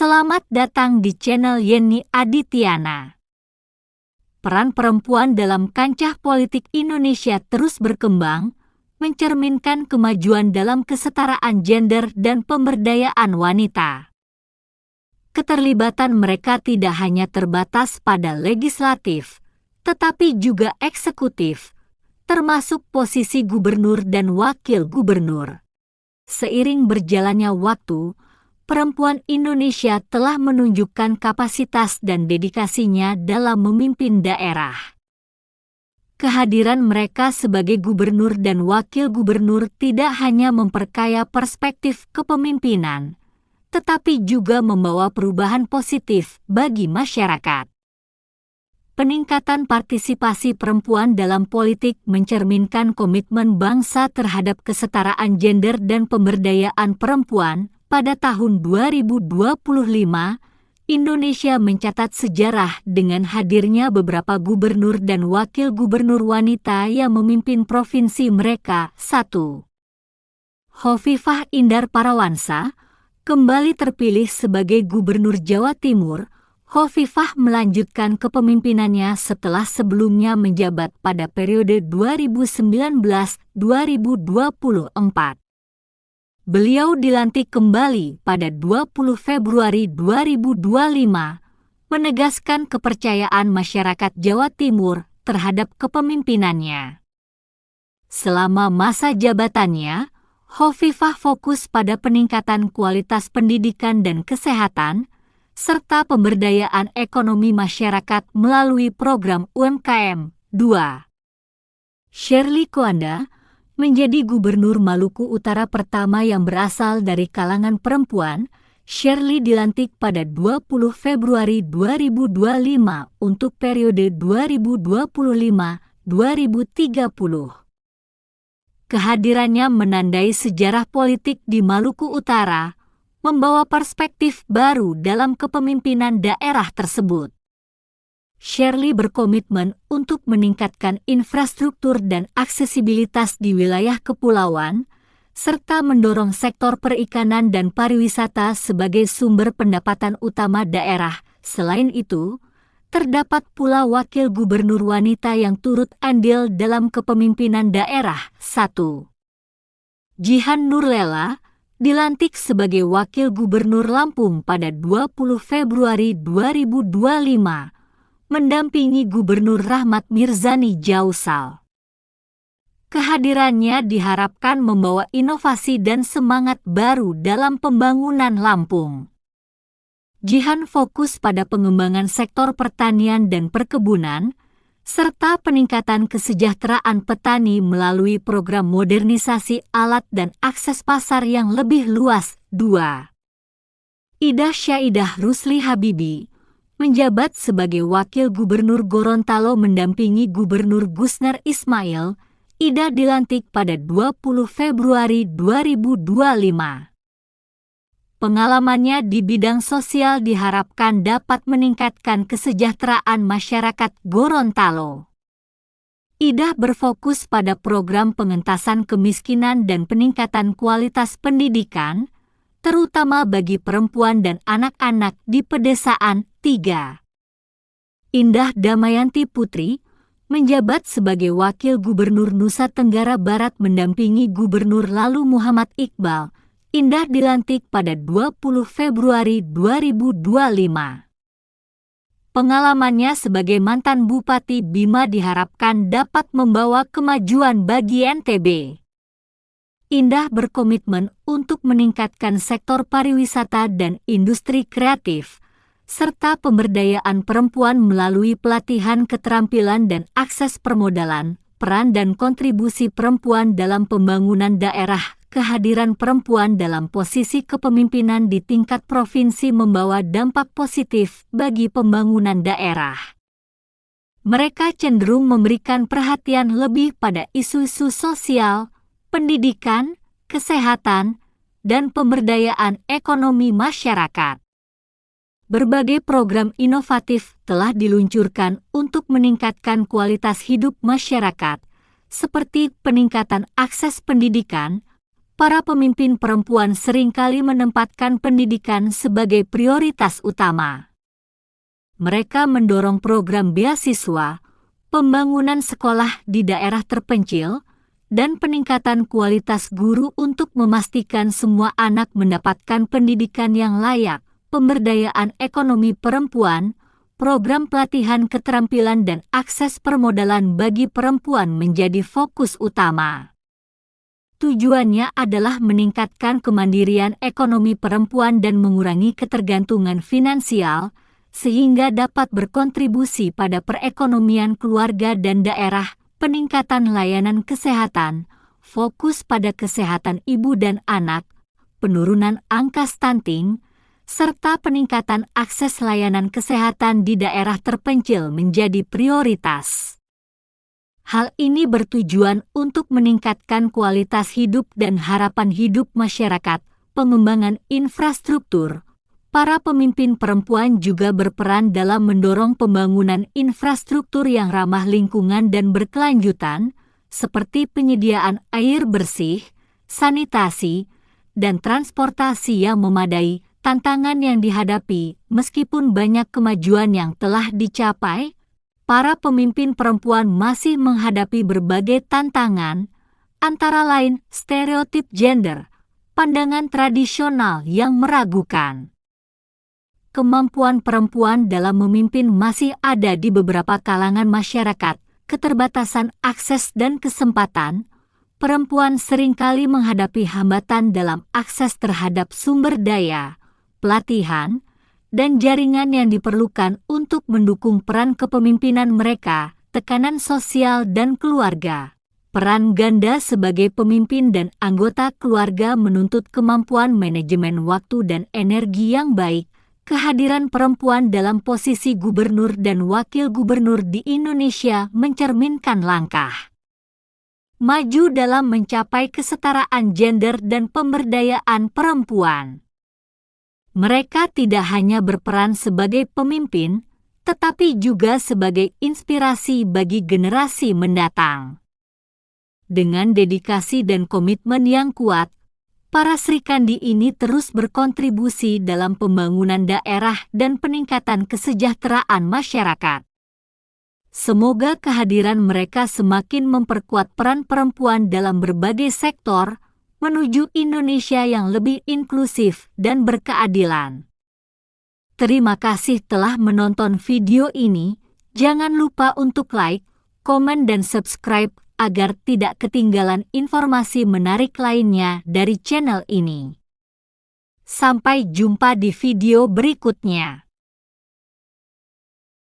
Selamat datang di channel Yeni Adityana. Peran perempuan dalam kancah politik Indonesia terus berkembang, mencerminkan kemajuan dalam kesetaraan gender dan pemberdayaan wanita. Keterlibatan mereka tidak hanya terbatas pada legislatif, tetapi juga eksekutif, termasuk posisi gubernur dan wakil gubernur. Seiring berjalannya waktu, perempuan Indonesia telah menunjukkan kapasitas dan dedikasinya dalam memimpin daerah. Kehadiran mereka sebagai gubernur dan wakil gubernur tidak hanya memperkaya perspektif kepemimpinan, tetapi juga membawa perubahan positif bagi masyarakat. Peningkatan partisipasi perempuan dalam politik mencerminkan komitmen bangsa terhadap kesetaraan gender dan pemberdayaan perempuan. Pada tahun 2025, Indonesia mencatat sejarah dengan hadirnya beberapa gubernur dan wakil gubernur wanita yang memimpin provinsi mereka. 1. Hovifah Indar Parawansa kembali terpilih sebagai Gubernur Jawa Timur. Hovifah melanjutkan kepemimpinannya setelah sebelumnya menjabat pada periode 2019-2024. Beliau dilantik kembali pada 20 Februari 2025, menegaskan kepercayaan masyarakat Jawa Timur terhadap kepemimpinannya. Selama masa jabatannya, Hovifah fokus pada peningkatan kualitas pendidikan dan kesehatan, serta pemberdayaan ekonomi masyarakat melalui program UMKM. 2. Shirley Koanda menjadi Gubernur Maluku Utara pertama yang berasal dari kalangan perempuan. Shirley dilantik pada 20 Februari 2025 untuk periode 2025-2030. Kehadirannya menandai sejarah politik di Maluku Utara, membawa perspektif baru dalam kepemimpinan daerah tersebut. Shirley berkomitmen untuk meningkatkan infrastruktur dan aksesibilitas di wilayah kepulauan, serta mendorong sektor perikanan dan pariwisata sebagai sumber pendapatan utama daerah. Selain itu, terdapat pula wakil gubernur wanita yang turut andil dalam kepemimpinan daerah. 1. Jihan Nurlela dilantik sebagai wakil gubernur Lampung pada 20 Februari 2025, mendampingi Gubernur Rahmat Mirzani Jausal. Kehadirannya diharapkan membawa inovasi dan semangat baru dalam pembangunan Lampung. Jihan fokus pada pengembangan sektor pertanian dan perkebunan, serta peningkatan kesejahteraan petani melalui program modernisasi alat dan akses pasar yang lebih luas. 2. Ida Syaidah Rusli Habibi menjabat sebagai wakil gubernur Gorontalo mendampingi Gubernur Gusner Ismail. Ida dilantik pada 20 Februari 2025. Pengalamannya di bidang sosial diharapkan dapat meningkatkan kesejahteraan masyarakat Gorontalo. Ida berfokus pada program pengentasan kemiskinan dan peningkatan kualitas pendidikan, terutama bagi perempuan dan anak-anak di pedesaan. 3. Indah Damayanti Putri menjabat sebagai wakil gubernur Nusa Tenggara Barat mendampingi Gubernur Lalu Muhammad Iqbal. Indah dilantik pada 20 Februari 2025. Pengalamannya sebagai mantan Bupati Bima diharapkan dapat membawa kemajuan bagi NTB. Indah berkomitmen untuk meningkatkan sektor pariwisata dan industri kreatif, serta pemberdayaan perempuan melalui pelatihan keterampilan dan akses permodalan. Peran dan kontribusi perempuan dalam pembangunan daerah. Kehadiran perempuan dalam posisi kepemimpinan di tingkat provinsi membawa dampak positif bagi pembangunan daerah. Mereka cenderung memberikan perhatian lebih pada isu-isu sosial, pendidikan, kesehatan, dan pemberdayaan ekonomi masyarakat. Berbagai program inovatif telah diluncurkan untuk meningkatkan kualitas hidup masyarakat, seperti peningkatan akses pendidikan, para pemimpin perempuan seringkali menempatkan pendidikan sebagai prioritas utama. Mereka mendorong program beasiswa, pembangunan sekolah di daerah terpencil, dan peningkatan kualitas guru untuk memastikan semua anak mendapatkan pendidikan yang layak. Pemberdayaan ekonomi perempuan, program pelatihan keterampilan dan akses permodalan bagi perempuan menjadi fokus utama. Tujuannya adalah meningkatkan kemandirian ekonomi perempuan dan mengurangi ketergantungan finansial, sehingga dapat berkontribusi pada perekonomian keluarga dan daerah. Peningkatan layanan kesehatan, fokus pada kesehatan ibu dan anak, penurunan angka stunting, serta peningkatan akses layanan kesehatan di daerah terpencil menjadi prioritas. Hal ini bertujuan untuk meningkatkan kualitas hidup dan harapan hidup masyarakat. Pengembangan infrastruktur. Para pemimpin perempuan juga berperan dalam mendorong pembangunan infrastruktur yang ramah lingkungan dan berkelanjutan, seperti penyediaan air bersih, sanitasi, dan transportasi yang memadai. Tantangan yang dihadapi, meskipun banyak kemajuan yang telah dicapai, para pemimpin perempuan masih menghadapi berbagai tantangan, antara lain stereotip gender, pandangan tradisional yang meragukan. Kemampuan perempuan dalam memimpin masih ada di beberapa kalangan masyarakat, keterbatasan akses dan kesempatan. Perempuan seringkali menghadapi hambatan dalam akses terhadap sumber daya, pelatihan, dan jaringan yang diperlukan untuk mendukung peran kepemimpinan mereka, tekanan sosial dan keluarga. Peran ganda sebagai pemimpin dan anggota keluarga menuntut kemampuan manajemen waktu dan energi yang baik. Kehadiran perempuan dalam posisi gubernur dan wakil gubernur di Indonesia mencerminkan langkah maju dalam mencapai kesetaraan gender dan pemberdayaan perempuan. Mereka tidak hanya berperan sebagai pemimpin, tetapi juga sebagai inspirasi bagi generasi mendatang. Dengan dedikasi dan komitmen yang kuat, para Sri Kandi ini terus berkontribusi dalam pembangunan daerah dan peningkatan kesejahteraan masyarakat. Semoga kehadiran mereka semakin memperkuat peran perempuan dalam berbagai sektor menuju Indonesia yang lebih inklusif dan berkeadilan. Terima kasih telah menonton video ini. Jangan lupa untuk like, komen, dan subscribe agar tidak ketinggalan informasi menarik lainnya dari channel ini. Sampai jumpa di video berikutnya.